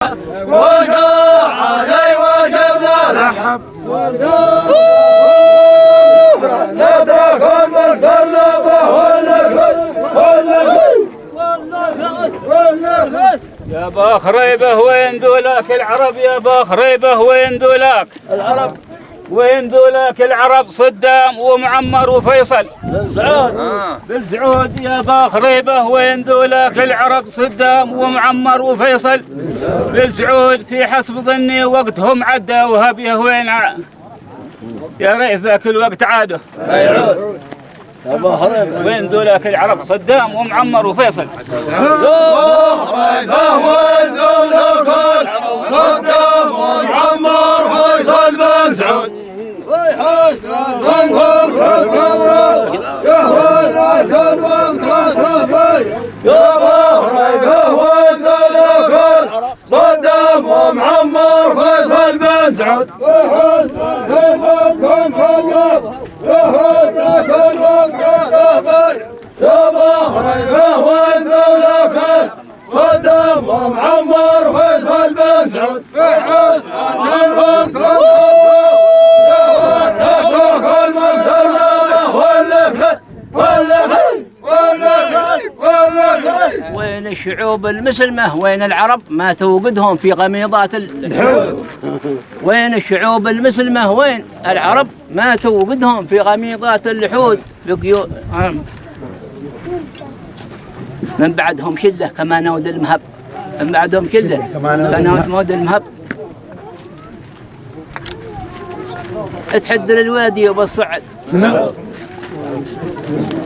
وجا علي وجبنا رحب ندرك المكتلبة يا باخريبه وين ذولاك العرب يا باخريبه وين ذولاك العرب وين ذولاك العرب صدام ومعمر وفيصل بالزعود يا باخريبه وين ذولاك العرب صدام ومعمر وفيصل بالزعود في حسب ظني وقتهم عدى وهبيه وين يا ريت ذاك الوقت عاده وين ذولاك العرب صدام ومعمر وفيصل وين ذولاك العرب صدام ومعمر وفيصل بالزعود يا بحريبه وين ذولاك العرب صدام ومعمر وفيصل بالزعود يا بحريبه وين ذولاك صدام ومعمر وفيصل بالزعود وين الشعوب المسلمة وين العرب ما توقدهم في غميضات الحوت وين الشعوب المسلمة وين العرب ما توقدهم في غميضات اللحود من بعدهم شلة كما نود المهب من بعدهم شلة كما نود المهب تحدر الوادي وبالصعد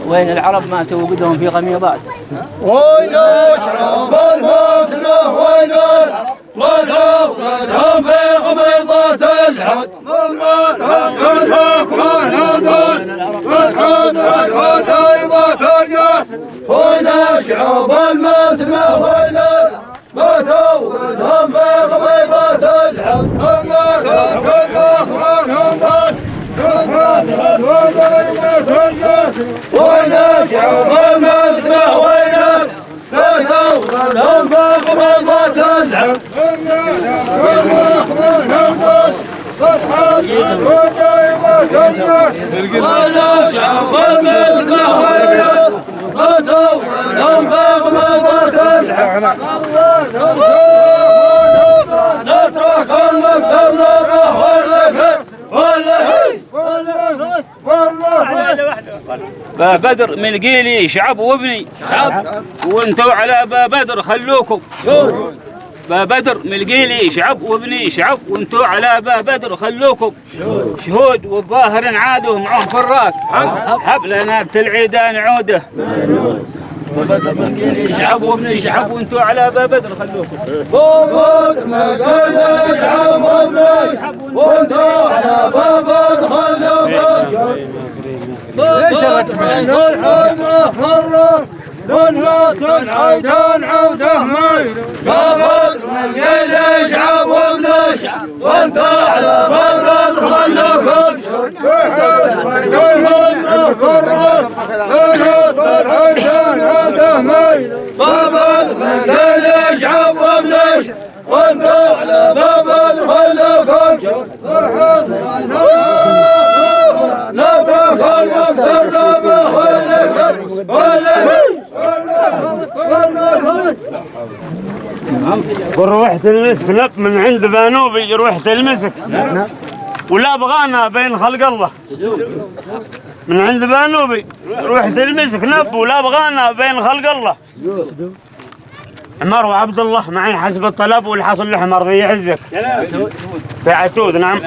وين العرب ما توقدهم في غميضات وين شعوب المسلمة وين العرب ما توقدهم في غميضات الحوت وين شعوب المسلمة وين العرب ما توقدهم في غميضات الحوت وين شعوب المسلمة وين لا توقدهم في غميضات الحوت وين شعوب المسلمة وين لا توقدهم في غميضات الحوت نترك المكسر نبه با بدر من قيلي شعب وابني وانتوا على با بدر خلوكم با بدر من قيلي شعب وابني شعب وانتوا على با بدر خلوكم شهود والظاهر عادوا معهم في الراس حبلنا العيدان عوده شعب وابني شعب وانتوا على با بدر خلوكم بدر ما قال شعب وابني وانتوا على با بدر خلوكم عيدان عوده مايل بدر من قيل شعب وابني وانتوا على با بدر خلوكم بابد من قيل شعب وابني وانتوا على باب خلوكم نترك المكسر نبه وروحة المسك لب من عند بانوبي روحة المسك ولا بغانا بين خلق الله من عند بانوبي روحة المسك نب ولا بغانا بين خلق الله عمر وعبد الله معي حسب الطلب والحصل الأحمر في عزك في عتود نعم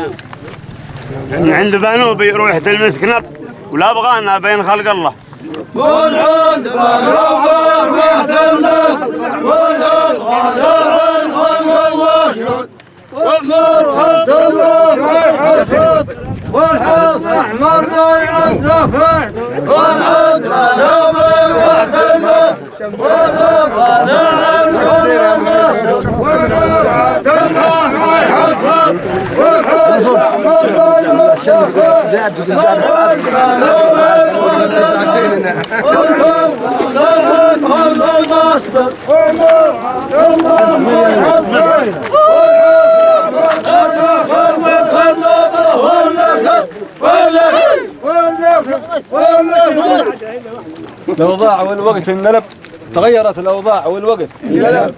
من عند بانوبي روحة المسك نب ولا بغانا بين خلق الله من عند بانوبي روحة المسك ولا بغانا بين خلق الله والنور عبد الله والحوض احمر ضيع الدفع والعبد بانوبي روحة المسك ولا بغانا زاد الأوضاع والوقت انقلب، تغيرت الأوضاع والوقت انقلب،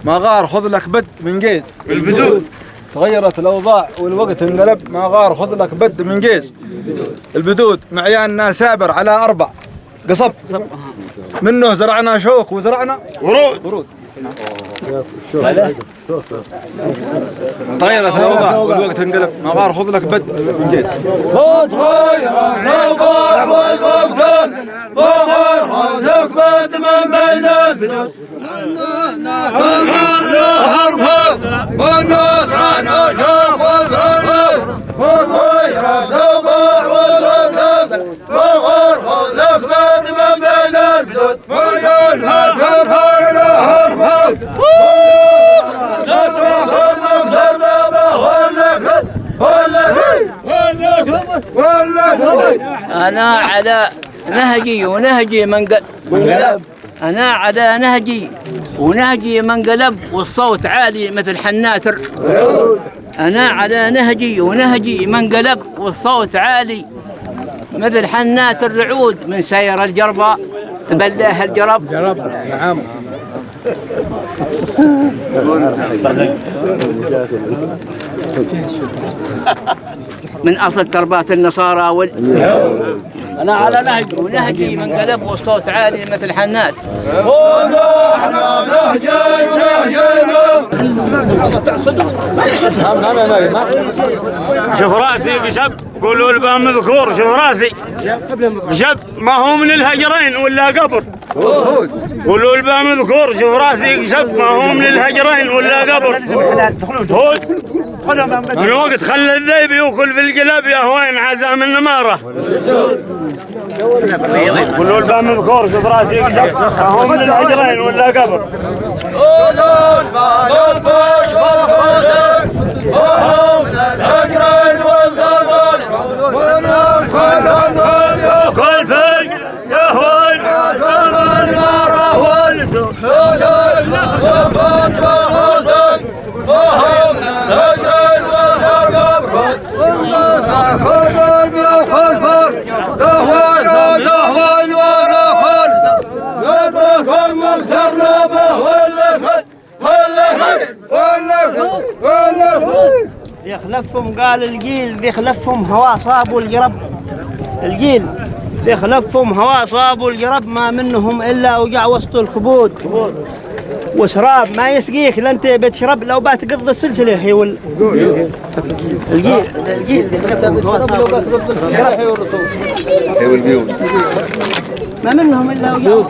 ما غار خذ لك بد من قيس البدود. تغيرت الأوضاع والوقت انقلب، ما غار خذ لك بد من قيس البدود. معياننا سابر على 4 قصب، منه زرعنا شوك وزرعنا ورود. تغيرت الأوضاع والوقت انقلب، ما غار خذ لك بد من قيس. تغيرت الأوضاع والوقت ما غار خذ لك بد من بين البدود. والنصرانة شوك وزرعنا، وتغيرت الأوضاع والوقت ما غار خذ لك بد من بين البدود. أنا على نهجي ونهجي من قلب، أنا على نهجي ونهجي من قلب، والصوت عالي مثل حناتر. أنا على نهجي ونهجي من قلب، والصوت عالي مثل حنات الرعود. من سير الجربة تبلاه الجرب. نعم. من أصل تربات النصارى أنا على نهجي ونهجي من قلب، والصوت عالي مثل حنات. شوف راسي بشب، قولوا البا مذكور. شوف راسي بشب، ما هو من الهجرين ولا قبر. قولوا البا مذكور. شوف راسي بشب، ما هو من الهجرين ولا قبر. من وقت خلى الذيب يوكل في القلب، يا هوين عزام النماره. قولوا البا مذكور. شوف راسي بشب، ما هو من الهجرين ولا قبر. قولوا البا يضبش وخوزك، وهو من الهجرين والقبر. كل فرق يا هوين عزام النماره والجود. قولوا البا يضبش وخوزك، وهو من الهجرين والقبر. يخلفهم قال الجيل بيخلفهم هوا صابوا الجرب. الجيل بيخلفهم هوا صابوا الجرب، ما منهم الا وجع وسط الكبود. وشراب ما يسقيك لانت بتشرب، لو بتقض السلسله هي الجيل بيخلفهم هوا صابوا الجرب، ما منهم الا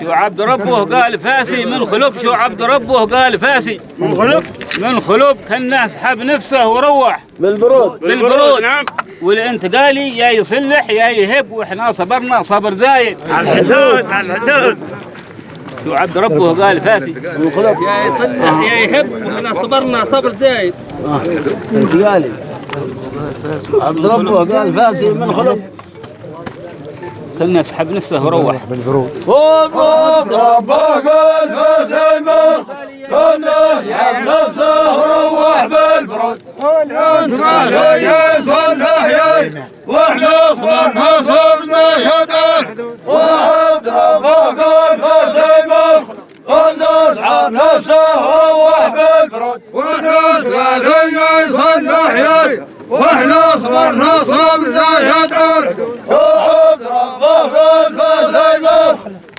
شو عبد ربه قال فاسي من خلب. شو عبد ربه قال فاسي من خلب. كان الناس حب نفسه وروح بالبرود. نعم. والانتقالي يا يصلح يا يهب، واحنا صبرنا صبر زايد على الحدود. شو عبد ربه قال فاسي من خلق يا يصلح يا يهب، واحنا صبرنا صبر زايد. انتقالي عبد ربه قال فاسي من خلق. خلنا يسحب نفسه وروح ربك الفسيمة، كنا يسحب نفسه وروح بالبرود. انتقالي يصلح ياي، واحنا صبرنا صبرنا يدك. وعبد ربك الفسيمة، كنا يسحب نفسه وروح بالبرود. انتقالي يصلح ياي، واحنا صبرنا صبرنا يدك. وعبد ربك الفسيمة،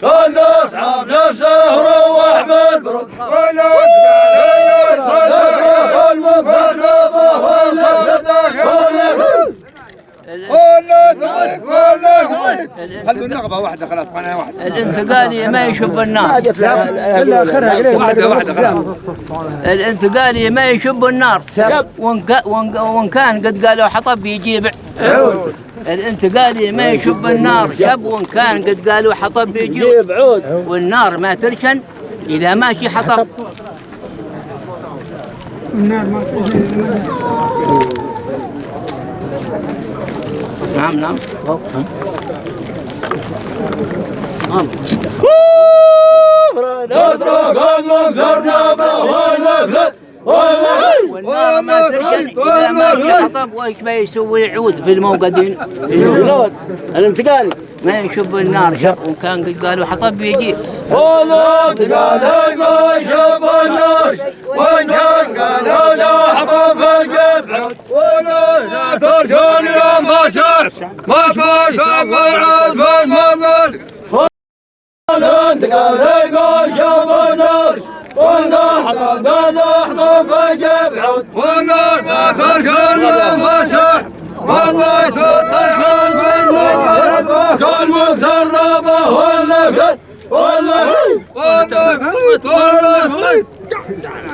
كنا يسحب نفسه وروح بالبرود. خلوا النغبة واحدة خلاص قناة واحدة. الانتقالي ما يشب النار. إلا آخرها واحدة خلاص. الانتقالي ما يشب النار. وإن كان قد قالوا حطب يجيب. الانتقالي ما يشب النار شب، وإن كان قد قالوا حطب يجيب عود. والنار ما ترشن إذا ماشي حطب. النار ما نعم نعم. والنار ما تركن إذا ما حطب. وإيش بيسوي يعود في الموقدين. الانتقالي ما يشب النار شب، وإن كان قد قالوا حطب يجيب. الانتقالي ما يشب النار، وإن كان قالوا لا حطب يجيب عود. ولا ترجون يا ماشر ما فاتم العود في المنزل. الانتقالي ما يشب النار، والنار حطب يجيب عود. والنار ما ترجون يا ماشر والله ترجون في المنزل. كل مسربة ولا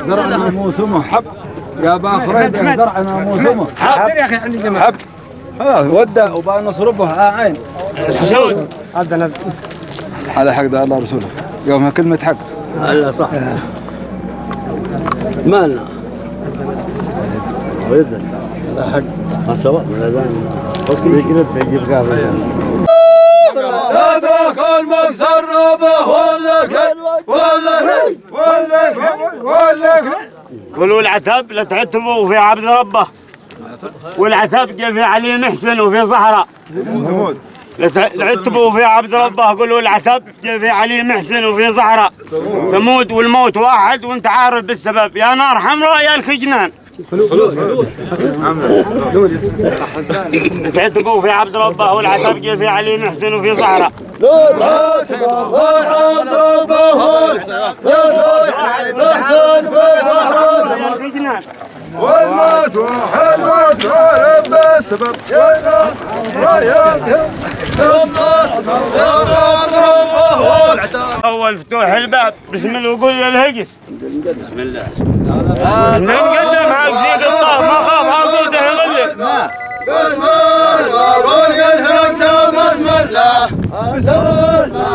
زرعنا موسمه حب يا با فريدة، زرعنا موسمه حب يا اخي عندي جماعه حب خلاص ودع وبقى نصربه عين الحسود هذا حق ده الله رسوله يومها كلمة حق. الله صح مالنا ويذن لا حق ما سواء من الاذان يقلب يجيب قهوه. صدرك المسربة ولا قولوا العتب لا تعتبوا في عبد ربه، والعتب جاء في علي محسن وفي صحراء. لا تعتبوا في عبد ربه، قولوا العتب جاء في علي محسن وفي صحراء. تموت والموت واحد وانت عارف بالسبب، يا نار حمراء يا الخجنان. تعتبوا في عبد ربه، والعتب جاء في علي محسن وفي صحراء. والموت واحد وتعرف بالسبب، اول فتوح الباب بسم الله وقول للهجس بسم الله. نقدم حق زيد الله ما خاف عقوده يغلب. بسم الله وقول للهجس بسم الله.